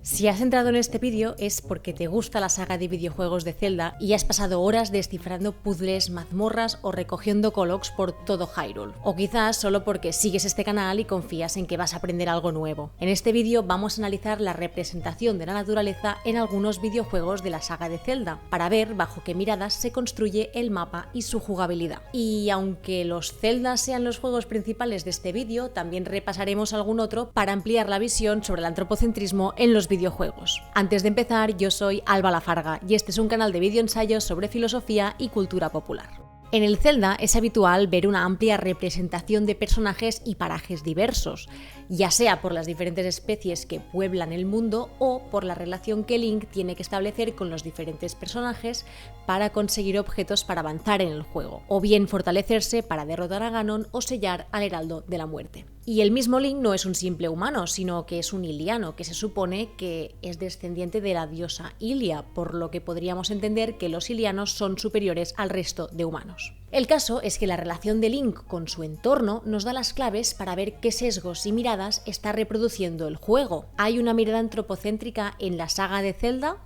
Si has entrado en este vídeo es porque te gusta la saga de videojuegos de Zelda y has pasado horas descifrando puzzles, mazmorras o recogiendo Colocs por todo Hyrule. O quizás solo porque sigues este canal y confías en que vas a aprender algo nuevo. En este vídeo vamos a analizar la representación de la naturaleza en algunos videojuegos de la saga de Zelda, para ver bajo qué miradas se construye el mapa y su jugabilidad. Y aunque los Zelda sean los juegos principales de este vídeo, también repasaremos algún otro para ampliar la visión sobre el antropocentrismo en los videojuegos. Antes de empezar, yo soy Alba Lafarga y este es un canal de videoensayos sobre filosofía y cultura popular. En el Zelda es habitual ver una amplia representación de personajes y parajes diversos, ya sea por las diferentes especies que pueblan el mundo o por la relación que Link tiene que establecer con los diferentes personajes para conseguir objetos para avanzar en el juego, o bien fortalecerse para derrotar a Ganon o sellar al Heraldo de la Muerte. Y el mismo Link no es un simple humano, sino que es un Iliano, que se supone que es descendiente de la diosa Ilia, por lo que podríamos entender que los Ilianos son superiores al resto de humanos. El caso es que la relación de Link con su entorno nos da las claves para ver qué sesgos y miradas está reproduciendo el juego. ¿Hay una mirada antropocéntrica en la saga de Zelda?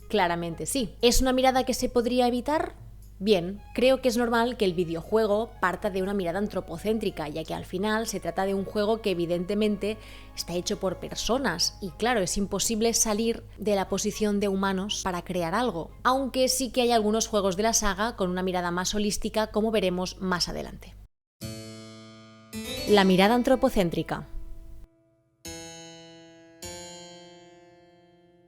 Claramente sí. ¿Es una mirada que se podría evitar? Bien, creo que es normal que el videojuego parta de una mirada antropocéntrica, ya que al final se trata de un juego que evidentemente está hecho por personas y claro, es imposible salir de la posición de humanos para crear algo, aunque sí que hay algunos juegos de la saga con una mirada más holística, como veremos más adelante. La mirada antropocéntrica.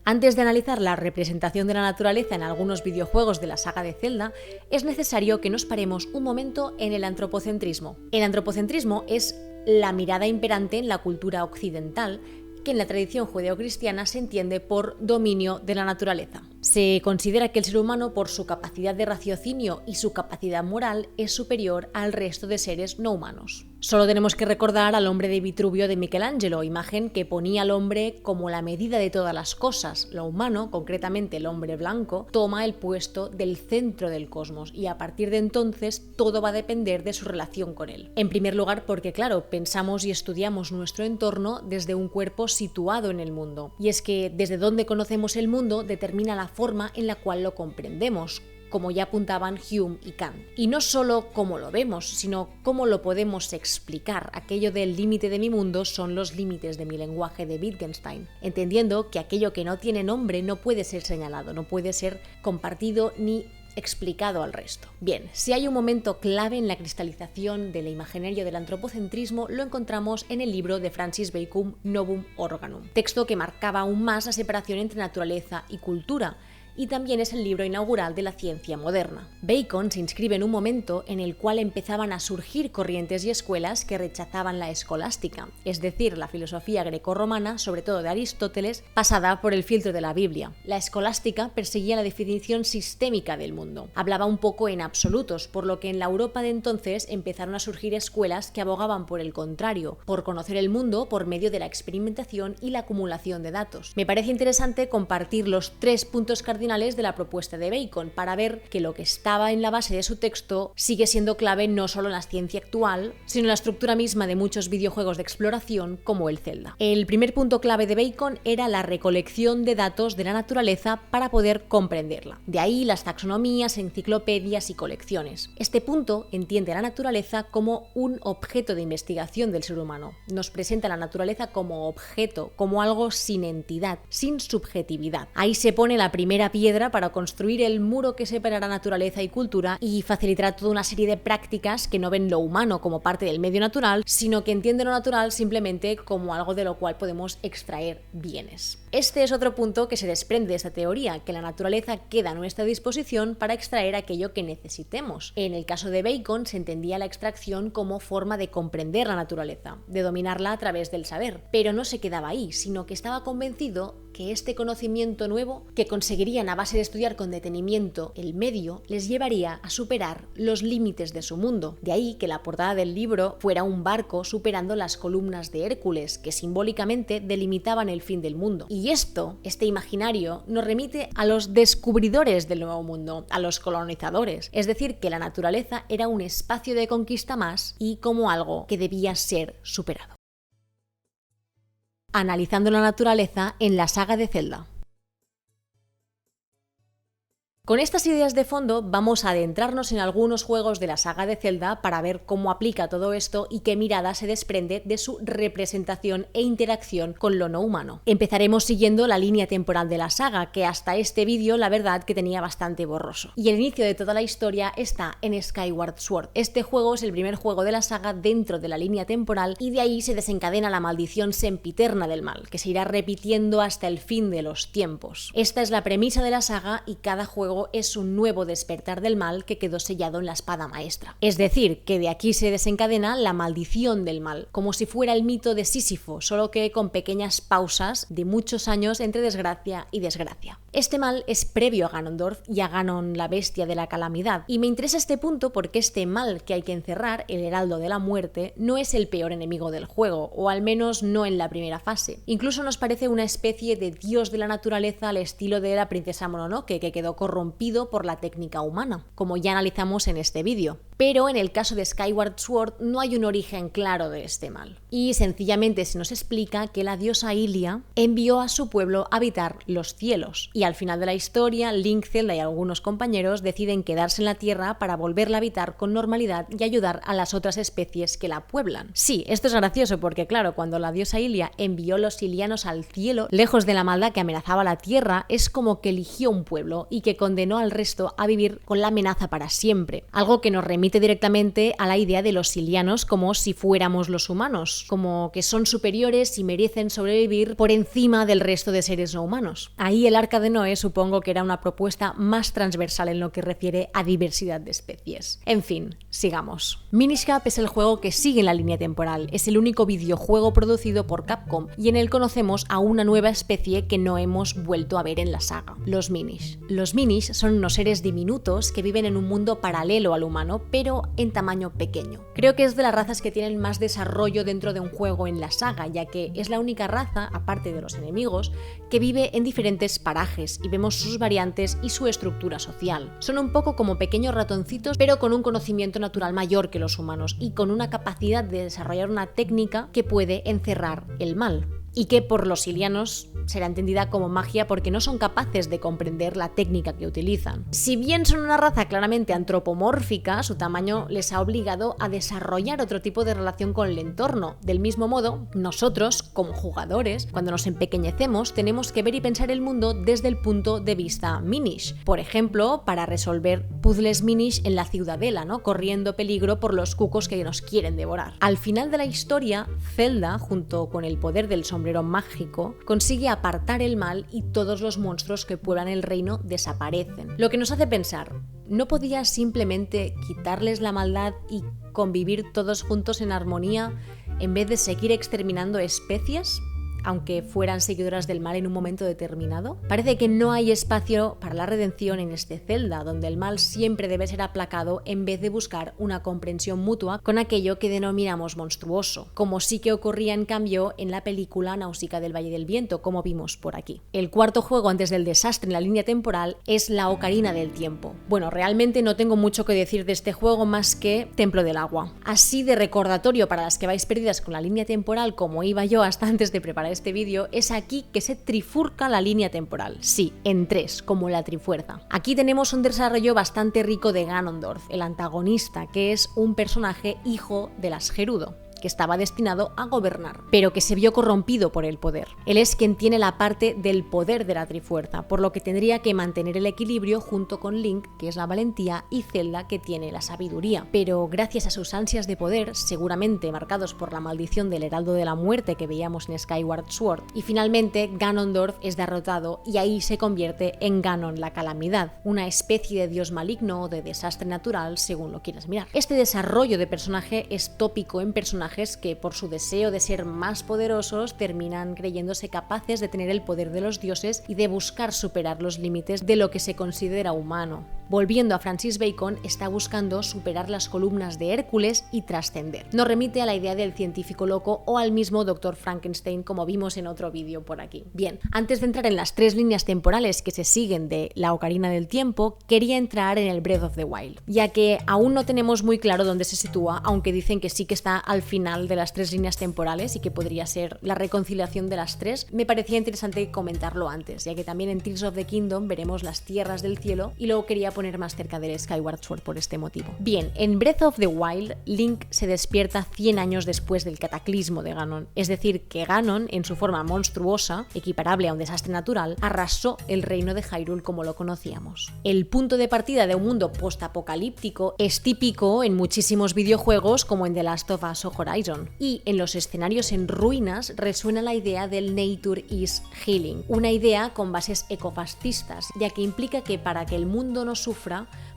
Antes de analizar la representación de la naturaleza en algunos videojuegos de la saga de Zelda, es necesario que nos paremos un momento en el antropocentrismo. El antropocentrismo es la mirada imperante en la cultura occidental, que en la tradición judeocristiana se entiende por dominio de la naturaleza. Se considera que el ser humano, por su capacidad de raciocinio y su capacidad moral, es superior al resto de seres no humanos. Solo tenemos que recordar al hombre de Vitruvio de Michelangelo, imagen que ponía al hombre como la medida de todas las cosas. Lo humano, concretamente el hombre blanco, toma el puesto del centro del cosmos y a partir de entonces todo va a depender de su relación con él. En primer lugar porque, claro, pensamos y estudiamos nuestro entorno desde un cuerpo situado en el mundo. Y es que desde donde conocemos el mundo determina la forma en la cual lo comprendemos, como ya apuntaban Hume y Kant. Y no solo cómo lo vemos, sino cómo lo podemos explicar. Aquello del límite de mi mundo son los límites de mi lenguaje de Wittgenstein, entendiendo que aquello que no tiene nombre no puede ser señalado, no puede ser compartido ni explicado al resto. Bien, si hay un momento clave en la cristalización del imaginario del antropocentrismo, lo encontramos en el libro de Francis Bacon, Novum Organum, texto que marcaba aún más la separación entre naturaleza y cultura, y también es el libro inaugural de la ciencia moderna. Bacon se inscribe en un momento en el cual empezaban a surgir corrientes y escuelas que rechazaban la escolástica, es decir, la filosofía grecorromana, sobre todo de Aristóteles, pasada por el filtro de la Biblia. La escolástica perseguía la definición sistémica del mundo, hablaba un poco en absolutos, por lo que en la Europa de entonces empezaron a surgir escuelas que abogaban por el contrario, por conocer el mundo por medio de la experimentación y la acumulación de datos. Me parece interesante compartir los 3 puntos cardinales de la propuesta de Bacon para ver que lo que estaba en la base de su texto sigue siendo clave no solo en la ciencia actual, sino en la estructura misma de muchos videojuegos de exploración como el Zelda. El primer punto clave de Bacon era la recolección de datos de la naturaleza para poder comprenderla. De ahí las taxonomías, enciclopedias y colecciones. Este punto entiende la naturaleza como un objeto de investigación del ser humano. Nos presenta la naturaleza como objeto, como algo sin entidad, sin subjetividad. Ahí se pone la primera piedra para construir el muro que separará naturaleza y cultura y facilitará toda una serie de prácticas que no ven lo humano como parte del medio natural, sino que entienden lo natural simplemente como algo de lo cual podemos extraer bienes. Este es otro punto que se desprende de esta teoría, que la naturaleza queda a nuestra disposición para extraer aquello que necesitemos. En el caso de Bacon se entendía la extracción como forma de comprender la naturaleza, de dominarla a través del saber, pero no se quedaba ahí, sino que estaba convencido que este conocimiento nuevo que conseguirían a base de estudiar con detenimiento el medio les llevaría a superar los límites de su mundo. De ahí que la portada del libro fuera un barco superando las columnas de Hércules, que simbólicamente delimitaban el fin del mundo. Y este imaginario, nos remite a los descubridores del nuevo mundo, a los colonizadores. Es decir, que la naturaleza era un espacio de conquista más y como algo que debía ser superado. analizando la naturaleza en la saga de Zelda. Con estas ideas de fondo vamos a adentrarnos en algunos juegos de la saga de Zelda para ver cómo aplica todo esto y qué mirada se desprende de su representación e interacción con lo no humano. Empezaremos siguiendo la línea temporal de la saga, que hasta este vídeo la verdad que tenía bastante borroso. Y el inicio de toda la historia está en Skyward Sword. Este juego es el primer juego de la saga dentro de la línea temporal y de ahí se desencadena la maldición sempiterna del mal, que se irá repitiendo hasta el fin de los tiempos. Esta es la premisa de la saga y cada juego es un nuevo despertar del mal que quedó sellado en la espada maestra. Es decir, que de aquí se desencadena la maldición del mal, como si fuera el mito de Sísifo, solo que con pequeñas pausas de muchos años entre desgracia y desgracia. Este mal es previo a Ganondorf y a Ganon, la bestia de la calamidad, y me interesa este punto porque este mal que hay que encerrar, el Heraldo de la Muerte, no es el peor enemigo del juego, o al menos no en la primera fase. Incluso nos parece una especie de dios de la naturaleza al estilo de la princesa Mononoke, que quedó corrompido por la técnica humana, como ya analizamos en este vídeo. Pero en el caso de Skyward Sword no hay un origen claro de este mal. Y sencillamente se nos explica que la diosa Hylia envió a su pueblo a habitar los cielos. Y al final de la historia, Link, Zelda y algunos compañeros deciden quedarse en la Tierra para volverla a habitar con normalidad y ayudar a las otras especies que la pueblan. Sí, esto es gracioso porque claro, cuando la diosa Hylia envió los hylianos al cielo, lejos de la maldad que amenazaba la Tierra, es como que eligió un pueblo y que condenó al resto a vivir con la amenaza para siempre. Algo que nos remite directamente a la idea de los hylianos como si fuéramos los humanos, como que son superiores y merecen sobrevivir por encima del resto de seres no humanos. Ahí el Arca de Noé supongo que era una propuesta más transversal en lo que refiere a diversidad de especies. En fin, sigamos. Minish Cap es el juego que sigue en la línea temporal, es el único videojuego producido por Capcom y en él conocemos a una nueva especie que no hemos vuelto a ver en la saga, los Minish. Los Minish son unos seres diminutos que viven en un mundo paralelo al humano, pero en tamaño pequeño. Creo que es de las razas que tienen más desarrollo dentro de un juego en la saga, ya que es la única raza, aparte de los enemigos, que vive en diferentes parajes y vemos sus variantes y su estructura social. Son un poco como pequeños ratoncitos, pero con un conocimiento natural mayor que los humanos y con una capacidad de desarrollar una técnica que puede encerrar el mal. Y que por los hylianos será entendida como magia porque no son capaces de comprender la técnica que utilizan. Si bien son una raza claramente antropomórfica, su tamaño les ha obligado a desarrollar otro tipo de relación con el entorno. Del mismo modo, nosotros, como jugadores, cuando nos empequeñecemos, tenemos que ver y pensar el mundo desde el punto de vista Minish. Por ejemplo, para resolver puzzles Minish en la ciudadela, ¿no? Corriendo peligro por los cucos que nos quieren devorar. Al final de la historia, Zelda, junto con el poder del sombrero mágico, consigue apartar el mal y todos los monstruos que pueblan el reino desaparecen. Lo que nos hace pensar, ¿no podía simplemente quitarles la maldad y convivir todos juntos en armonía en vez de seguir exterminando especies? Aunque fueran seguidoras del mal en un momento determinado. Parece que no hay espacio para la redención en este Zelda, donde el mal siempre debe ser aplacado en vez de buscar una comprensión mutua con aquello que denominamos monstruoso, como sí que ocurría en cambio en la película Náusica del Valle del Viento, como vimos por aquí. El cuarto juego antes del desastre en la línea temporal es la Ocarina del Tiempo. Bueno, realmente no tengo mucho que decir de este juego más que Templo del Agua. Así de recordatorio para las que vais perdidas con la línea temporal, como iba yo hasta antes de preparar este vídeo, es aquí que se trifurca la línea temporal. Sí, en tres, como la Trifuerza. Aquí tenemos un desarrollo bastante rico de Ganondorf, el antagonista, que es un personaje hijo de las Gerudo, que estaba destinado a gobernar, pero que se vio corrompido por el poder. Él es quien tiene la parte del poder de la Trifuerza, por lo que tendría que mantener el equilibrio junto con Link, que es la valentía, y Zelda, que tiene la sabiduría. Pero gracias a sus ansias de poder, seguramente marcados por la maldición del Heraldo de la Muerte que veíamos en Skyward Sword, y finalmente Ganondorf es derrotado y ahí se convierte en Ganon la Calamidad, una especie de dios maligno o de desastre natural, según lo quieras mirar. Este desarrollo de personaje es tópico en personajes que por su deseo de ser más poderosos terminan creyéndose capaces de tener el poder de los dioses y de buscar superar los límites de lo que se considera humano. Volviendo a Francis Bacon, está buscando superar las columnas de Hércules y trascender. Nos remite a la idea del científico loco o al mismo Dr. Frankenstein, como vimos en otro vídeo por aquí. Bien, antes de entrar en las 3 líneas temporales que se siguen de la Ocarina del Tiempo, quería entrar en el Breath of the Wild, ya que aún no tenemos muy claro dónde se sitúa, aunque dicen que sí que está al final de las 3 líneas temporales y que podría ser la reconciliación de las 3. Me parecía interesante comentarlo antes, ya que también en Tears of the Kingdom veremos las tierras del cielo y luego quería poner más cerca del Skyward Sword por este motivo. Bien, en Breath of the Wild, Link se despierta 100 años después del cataclismo de Ganon, es decir, que Ganon, en su forma monstruosa, equiparable a un desastre natural, arrasó el reino de Hyrule como lo conocíamos. El punto de partida de un mundo postapocalíptico es típico en muchísimos videojuegos como en The Last of Us o Horizon, y en los escenarios en ruinas resuena la idea del Nature is Healing, una idea con bases ecofascistas, ya que implica que para que el mundo no sufra,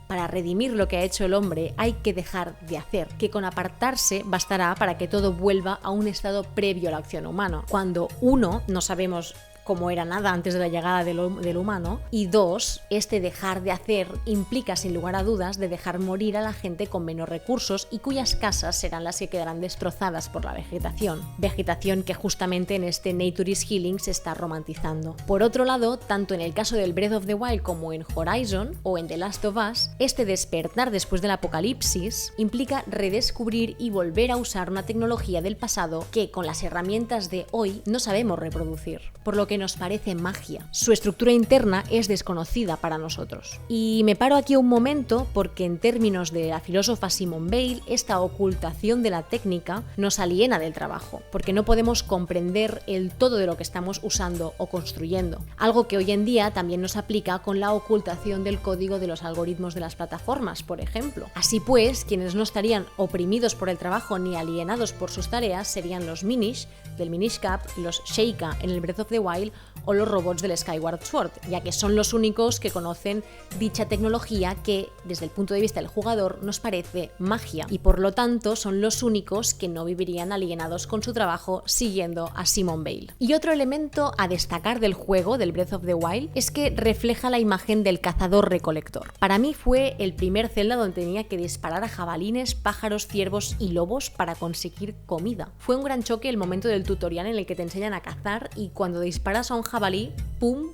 para redimir lo que ha hecho el hombre, hay que dejar de hacer, que con apartarse bastará para que todo vuelva a un estado previo a la acción humana. Cuando uno, no sabemos cómo era nada antes de la llegada del humano, y 2, este dejar de hacer implica sin lugar a dudas de dejar morir a la gente con menos recursos y cuyas casas serán las que quedarán destrozadas por la vegetación que justamente en este Nature is Healing se está romantizando. Por otro lado, tanto en el caso del Breath of the Wild como en Horizon o en The Last of Us, este despertar después del apocalipsis implica redescubrir y volver a usar una tecnología del pasado que con las herramientas de hoy no sabemos reproducir, por lo que nos parece magia. Su estructura interna es desconocida para nosotros. Y me paro aquí un momento porque en términos de la filósofa Simone Weil, esta ocultación de la técnica nos aliena del trabajo, porque no podemos comprender el todo de lo que estamos usando o construyendo, algo que hoy en día también nos aplica con la ocultación del código de los algoritmos de las plataformas, por ejemplo. Así pues, quienes no estarían oprimidos por el trabajo ni alienados por sus tareas serían los Minish del Minish Cap, los Sheikah en el Breath of the Wild o los robots del Skyward Sword, ya que son los únicos que conocen dicha tecnología que, desde el punto de vista del jugador, nos parece magia, y por lo tanto son los únicos que no vivirían alienados con su trabajo siguiendo a Simone Weil. Y otro elemento a destacar del juego, del Breath of the Wild, es que refleja la imagen del cazador-recolector. Para mí fue el primer Zelda donde tenía que disparar a jabalines, pájaros, ciervos y lobos para conseguir comida. Fue un gran choque el momento del tutorial en el que te enseñan a cazar y cuando disparas a un jabalí, ¡pum!,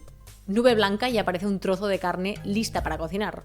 nube blanca y aparece un trozo de carne lista para cocinar.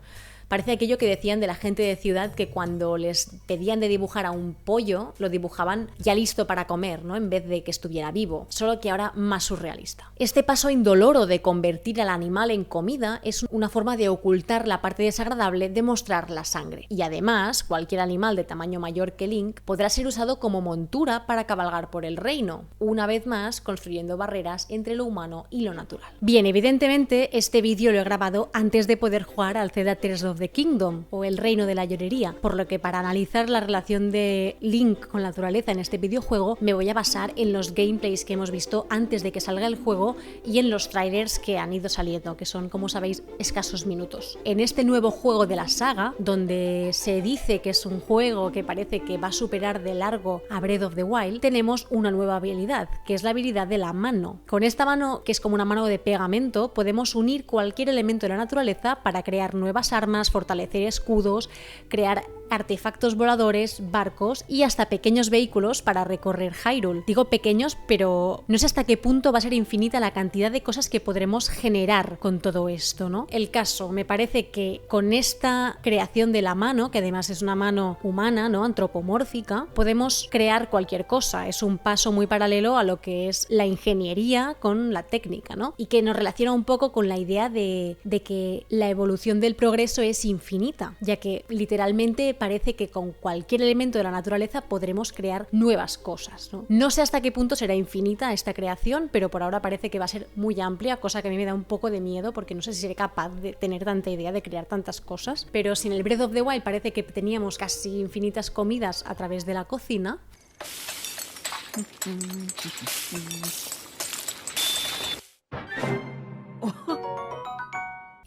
Parece aquello que decían de la gente de ciudad que cuando les pedían de dibujar a un pollo, lo dibujaban ya listo para comer, ¿no?, en vez de que estuviera vivo, solo que ahora más surrealista. Este paso indoloro de convertir al animal en comida es una forma de ocultar la parte desagradable de mostrar la sangre. Y además, cualquier animal de tamaño mayor que Link podrá ser usado como montura para cabalgar por el reino, una vez más construyendo barreras entre lo humano y lo natural. Bien, evidentemente este vídeo lo he grabado antes de poder jugar al Zelda Tears of the Kingdom o el Reino de la Llorería, por lo que para analizar la relación de Link con la naturaleza en este videojuego me voy a basar en los gameplays que hemos visto antes de que salga el juego y en los trailers que han ido saliendo, que son, como sabéis, escasos minutos. En este nuevo juego de la saga, donde se dice que es un juego que parece que va a superar de largo a Breath of the Wild, tenemos una nueva habilidad, que es la habilidad de la mano. Con esta mano, que es como una mano de pegamento, podemos unir cualquier elemento de la naturaleza para crear nuevas armas, fortalecer escudos, crear artefactos voladores, barcos y hasta pequeños vehículos para recorrer Hyrule. Digo pequeños, pero no sé hasta qué punto va a ser infinita la cantidad de cosas que podremos generar con todo esto, ¿no? El caso, me parece que con esta creación de la mano, que además es una mano humana, ¿no?, antropomórfica, podemos crear cualquier cosa. Es un paso muy paralelo a lo que es la ingeniería con la técnica, ¿no? Y que nos relaciona un poco con la idea de que la evolución del progreso es infinita, ya que literalmente parece que con cualquier elemento de la naturaleza podremos crear nuevas cosas, ¿no? No sé hasta qué punto será infinita esta creación, pero por ahora parece que va a ser muy amplia, cosa que a mí me da un poco de miedo porque no sé si seré capaz de tener tanta idea de crear tantas cosas. Pero si en el Breath of the Wild parece que teníamos casi infinitas comidas a través de la cocina,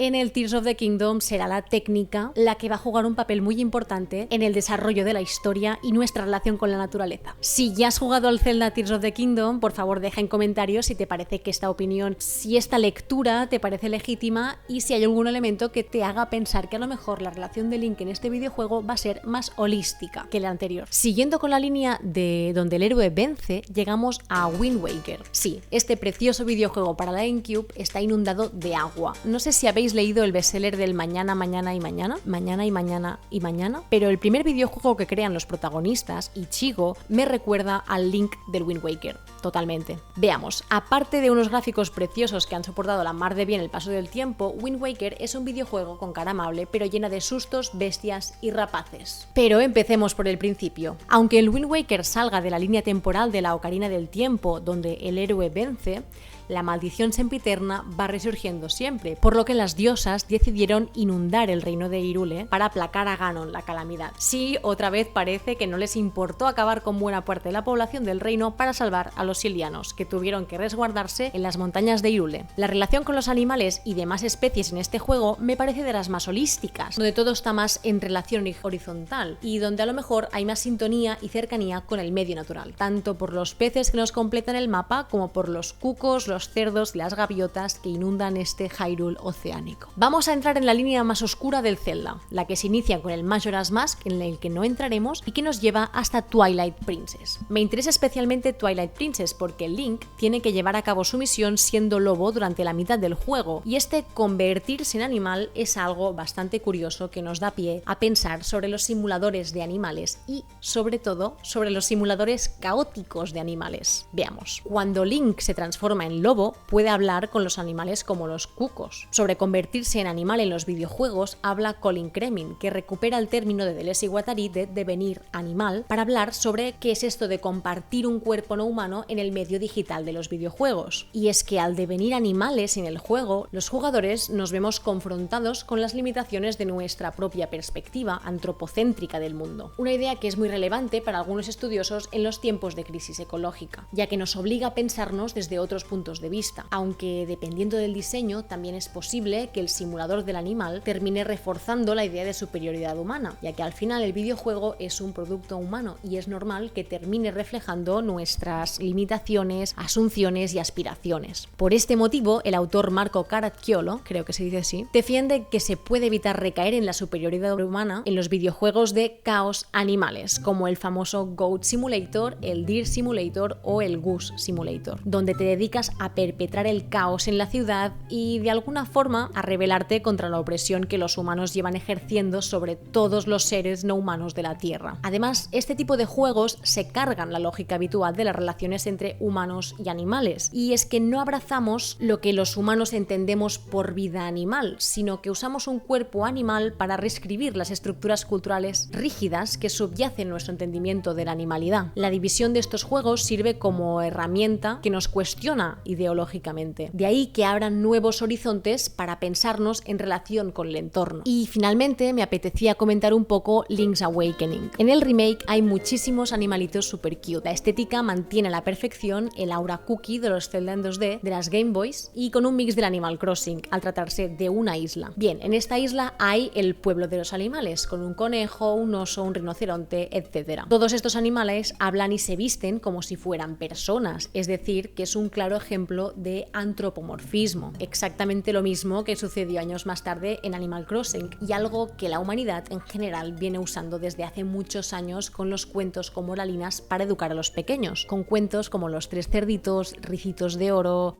en el Tears of the Kingdom será la técnica la que va a jugar un papel muy importante en el desarrollo de la historia y nuestra relación con la naturaleza. Si ya has jugado al Zelda Tears of the Kingdom, por favor deja en comentarios si te parece que esta opinión, si esta lectura te parece legítima y si hay algún elemento que te haga pensar que a lo mejor la relación de Link en este videojuego va a ser más holística que la anterior. Siguiendo con la línea de donde el héroe vence, llegamos a Wind Waker. Sí, este precioso videojuego para la GameCube está inundado de agua. No sé si habéis leído el bestseller del Mañana, Mañana y Mañana, Mañana y Mañana y Mañana, pero el primer videojuego que crean los protagonistas, Ichigo, me recuerda al Link del Wind Waker, totalmente. Veamos, aparte de unos gráficos preciosos que han soportado la mar de bien el paso del tiempo, Wind Waker es un videojuego con cara amable, pero llena de sustos, bestias y rapaces. Pero empecemos por el principio. Aunque el Wind Waker salga de la línea temporal de la Ocarina del Tiempo, donde el héroe vence, la maldición sempiterna va resurgiendo siempre, por lo que las diosas decidieron inundar el reino de Hyrule para aplacar a Ganon, la calamidad. Sí, otra vez parece que no les importó acabar con buena parte de la población del reino para salvar a los silianos, que tuvieron que resguardarse en las montañas de Hyrule. La relación con los animales y demás especies en este juego me parece de las más holísticas, donde todo está más en relación horizontal y donde a lo mejor hay más sintonía y cercanía con el medio natural, tanto por los peces que nos completan el mapa como por los cucos, los cerdos y las gaviotas que inundan este Hyrule oceánico. Vamos a entrar en la línea más oscura del Zelda, la que se inicia con el Majora's Mask, en el que no entraremos, y que nos lleva hasta Twilight Princess. Me interesa especialmente Twilight Princess porque Link tiene que llevar a cabo su misión siendo lobo durante la mitad del juego, y este convertirse en animal es algo bastante curioso que nos da pie a pensar sobre los simuladores de animales y, sobre todo, sobre los simuladores caóticos de animales. Veamos. Cuando Link se transforma en lobo, puede hablar con los animales como los cucos. Sobre convertirse en animal en los videojuegos habla Colin Cremin, que recupera el término de Deleuze y Guattari de devenir animal para hablar sobre qué es esto de compartir un cuerpo no humano en el medio digital de los videojuegos. Y es que al devenir animales en el juego, los jugadores nos vemos confrontados con las limitaciones de nuestra propia perspectiva antropocéntrica del mundo. Una idea que es muy relevante para algunos estudiosos en los tiempos de crisis ecológica, ya que nos obliga a pensarnos desde otros puntos de vista, aunque dependiendo del diseño también es posible que el simulador del animal termine reforzando la idea de superioridad humana, ya que al final el videojuego es un producto humano y es normal que termine reflejando nuestras limitaciones, asunciones y aspiraciones. Por este motivo, el autor Marco Caracciolo, creo que se dice así, defiende que se puede evitar recaer en la superioridad humana en los videojuegos de caos animales, como el famoso Goat Simulator, el Deer Simulator o el Goose Simulator, donde te dedicas a perpetrar el caos en la ciudad y de alguna forma a rebelarte contra la opresión que los humanos llevan ejerciendo sobre todos los seres no humanos de la Tierra. Además, este tipo de juegos se cargan la lógica habitual de las relaciones entre humanos y animales, y es que no abrazamos lo que los humanos entendemos por vida animal, sino que usamos un cuerpo animal para reescribir las estructuras culturales rígidas que subyacen nuestro entendimiento de la animalidad. La división de estos juegos sirve como herramienta que nos cuestiona ideológicamente. De ahí que abran nuevos horizontes para pensarnos en relación con el entorno. Y finalmente me apetecía comentar un poco Link's Awakening. En el remake hay muchísimos animalitos super cute. La estética mantiene a la perfección el aura cookie de los Zelda en 2D de las Game Boys y con un mix del Animal Crossing al tratarse de una isla. Bien, en esta isla hay el pueblo de los animales, con un conejo, un oso, un rinoceronte, etc. Todos estos animales hablan y se visten como si fueran personas, es decir, que es un claro ejemplo de antropomorfismo, exactamente lo mismo que sucedió años más tarde en Animal Crossing y algo que la humanidad en general viene usando desde hace muchos años con los cuentos como moralinas para educar a los pequeños, con cuentos como Los Tres Cerditos, Ricitos de Oro.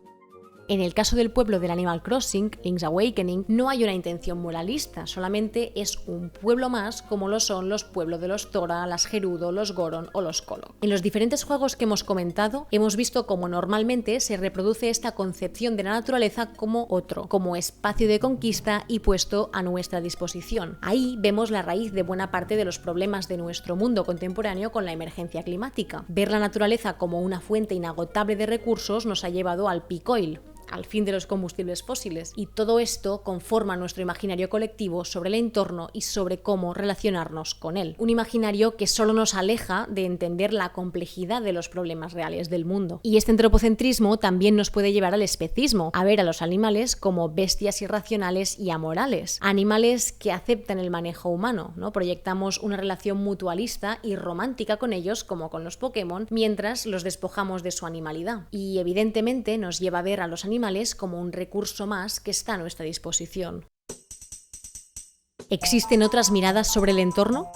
En el caso del pueblo del Animal Crossing, Link's Awakening, no hay una intención moralista, solamente es un pueblo más como lo son los pueblos de los Tora, las Gerudo, los Goron o los Kolok. En los diferentes juegos que hemos comentado, hemos visto cómo normalmente se reproduce esta concepción de la naturaleza como otro, como espacio de conquista y puesto a nuestra disposición. Ahí vemos la raíz de buena parte de los problemas de nuestro mundo contemporáneo con la emergencia climática. Ver la naturaleza como una fuente inagotable de recursos nos ha llevado al peak oil, al fin de los combustibles fósiles. Y todo esto conforma nuestro imaginario colectivo sobre el entorno y sobre cómo relacionarnos con él. Un imaginario que solo nos aleja de entender la complejidad de los problemas reales del mundo. Y este antropocentrismo también nos puede llevar al especismo, a ver a los animales como bestias irracionales y amorales. Animales que aceptan el manejo humano, ¿no? Proyectamos una relación mutualista y romántica con ellos, como con los Pokémon, mientras los despojamos de su animalidad. Y evidentemente nos lleva a ver a los animales como un recurso más que está a nuestra disposición. ¿Existen otras miradas sobre el entorno?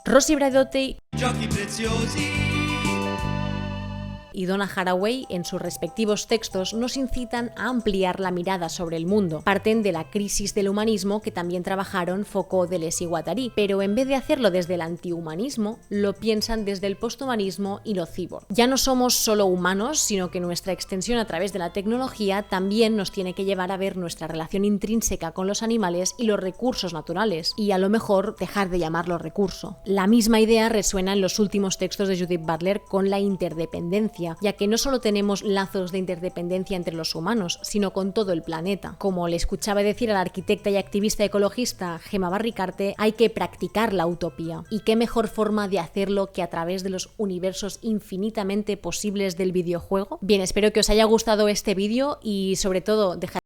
Rosy Braidotti y Donna Haraway, en sus respectivos textos, nos incitan a ampliar la mirada sobre el mundo. Parten de la crisis del humanismo que también trabajaron Foucault, Deleuze y Guattari, pero en vez de hacerlo desde el antihumanismo, lo piensan desde el posthumanismo y lo cyborg. Ya no somos solo humanos, sino que nuestra extensión a través de la tecnología también nos tiene que llevar a ver nuestra relación intrínseca con los animales y los recursos naturales, y a lo mejor dejar de llamarlo recurso. La misma idea resuena en los últimos textos de Judith Butler con la interdependencia, ya que no solo tenemos lazos de interdependencia entre los humanos, sino con todo el planeta. Como le escuchaba decir a la arquitecta y activista ecologista Gemma Barricarte, hay que practicar la utopía. ¿Y qué mejor forma de hacerlo que a través de los universos infinitamente posibles del videojuego? Bien, espero que os haya gustado este vídeo y sobre todo dejad